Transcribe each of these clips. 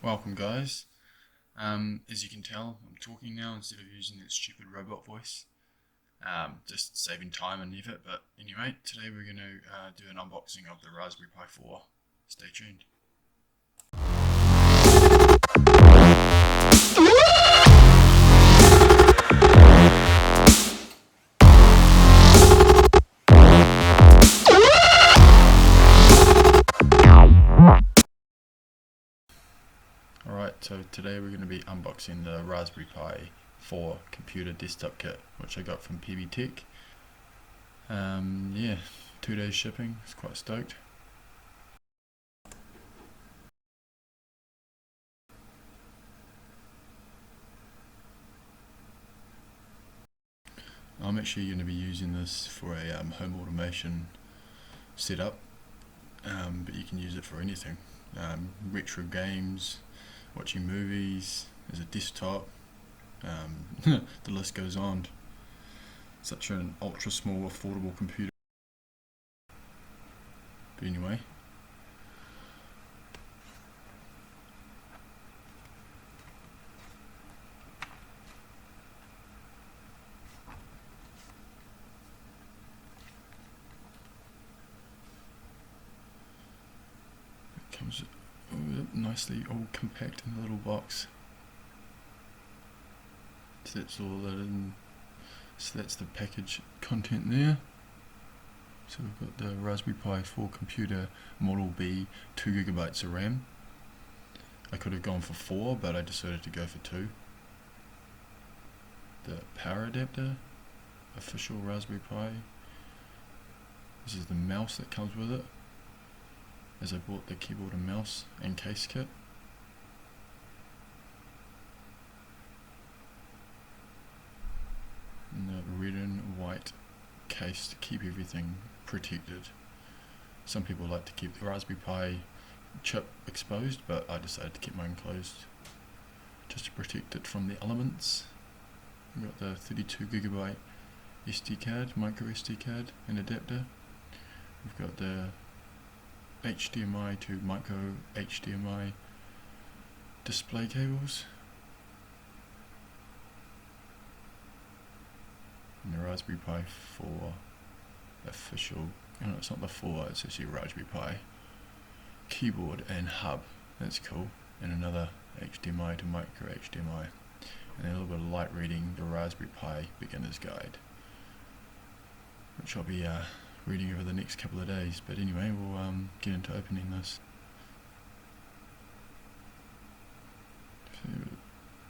Welcome guys. As you can tell, I'm talking now instead of using that stupid robot voice. Just saving time and effort, but anyway, today we're going to do an unboxing of the Raspberry Pi 4. Stay tuned. Alright, so today we're going to be unboxing the Raspberry Pi 4 computer desktop kit, which I got from PB Tech. Yeah, 2 days shipping, it's quite stoked. I'm actually going to be using this for a home automation setup, but you can use it for anything. Retro games, watching movies, as a desktop, the list goes on. Such an ultra small affordable computer. But anyway, it comes nicely all compact in a little box. So that's all that in. So that's the package content there. So we've got the Raspberry Pi 4 computer Model B, 2GB of RAM. I could have gone for 4, but I decided to go for 2. The power adapter, official Raspberry Pi. This is the mouse that comes with it, as I bought the keyboard and mouse and case kit. And the red and white case to keep everything protected. Some people like to keep the Raspberry Pi chip exposed, but I decided to keep mine closed just to protect it from the elements. We've got the 32GB SD card, Micro SD card and adapter. We've got the HDMI to Micro HDMI display cables. And the Raspberry Pi 4 official, no, it's not the 4, it's actually Raspberry Pi keyboard and hub. That's cool. And another HDMI to Micro HDMI. And a little bit of light reading, the Raspberry Pi Beginner's Guide, which I'll be reading over the next couple of days. But anyway, we'll get into opening this. So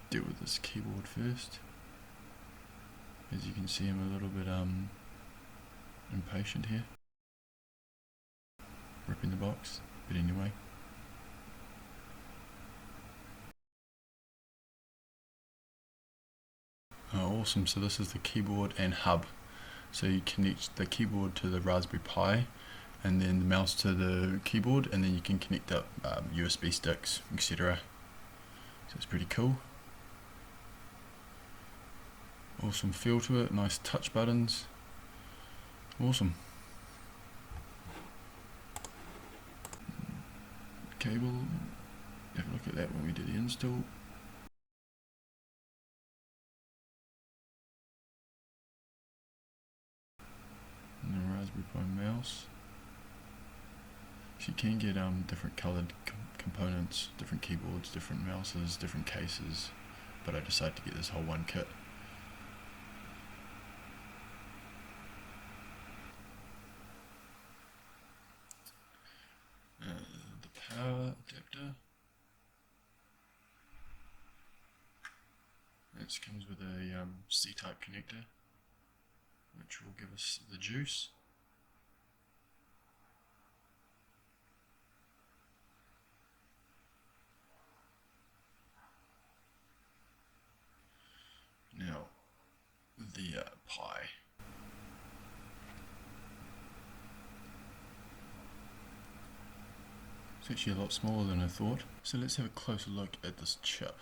deal with this keyboard first. As you can see, I'm a little bit impatient here, ripping the box, but anyway. Oh, awesome, so this is the keyboard and hub. So you connect the keyboard to the Raspberry Pi, and then the mouse to the keyboard, and then you can connect up USB sticks, etc. So it's pretty cool. Awesome feel to it, nice touch buttons. Awesome. Cable, have a look at that when we did the install. And the Raspberry Pi mouse. So you can get different coloured components, different keyboards, different mouses, different cases, but I decided to get this whole one kit. The power adapter. This comes with a C-type connector, which will give us the juice. Now, the Pi. It's actually a lot smaller than I thought. So let's have a closer look at this chip.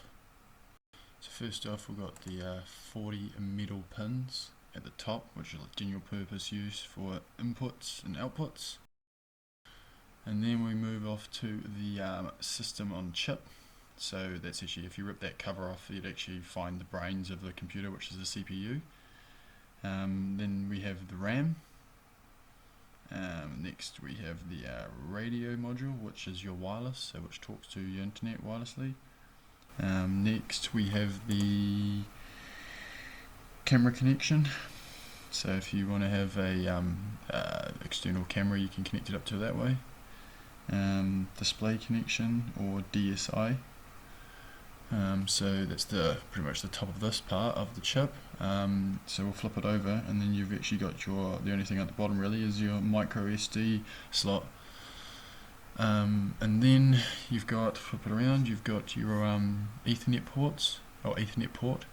So first off, we've got the 40 metal pins at the top, which are general purpose use for inputs and outputs. And then we move off to the system on chip. So that's actually, if you rip that cover off, you'd actually find the brains of the computer, which is the CPU. Then we have the RAM. Next we have the radio module, which is your wireless, so which talks to your internet wirelessly. Next we have the camera connection. So if you want to have a external camera, you can connect it up to that way. Display connection, or DSI. So that's pretty much the top of this part of the chip. So we'll flip it over, and then you've actually got the only thing at the bottom really is your micro SD slot. And then you've got, flip it around, you've got your Ethernet ports, or Ethernet port.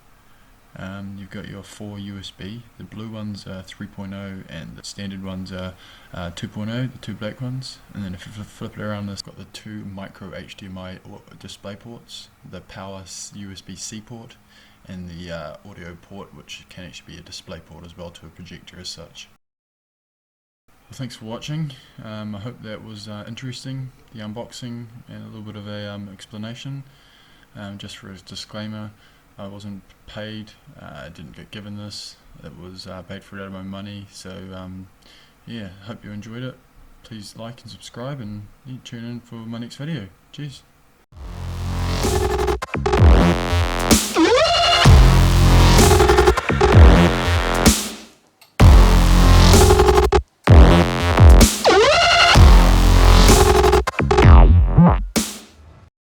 You've got your 4 USB, the blue ones are 3.0 and the standard ones are 2.0, the two black ones. And then if you flip it around, it's got the 2 micro HDMI display ports, the power USB-C port, and the audio port, which can actually be a display port as well to a projector as such. Well, thanks for watching. I hope that was interesting, the unboxing and a little bit of a explanation. Just for a disclaimer, I wasn't paid, I didn't get given this, it was paid for it out of my money, so yeah, hope you enjoyed it. Please like and subscribe, and tune in for my next video. Cheers.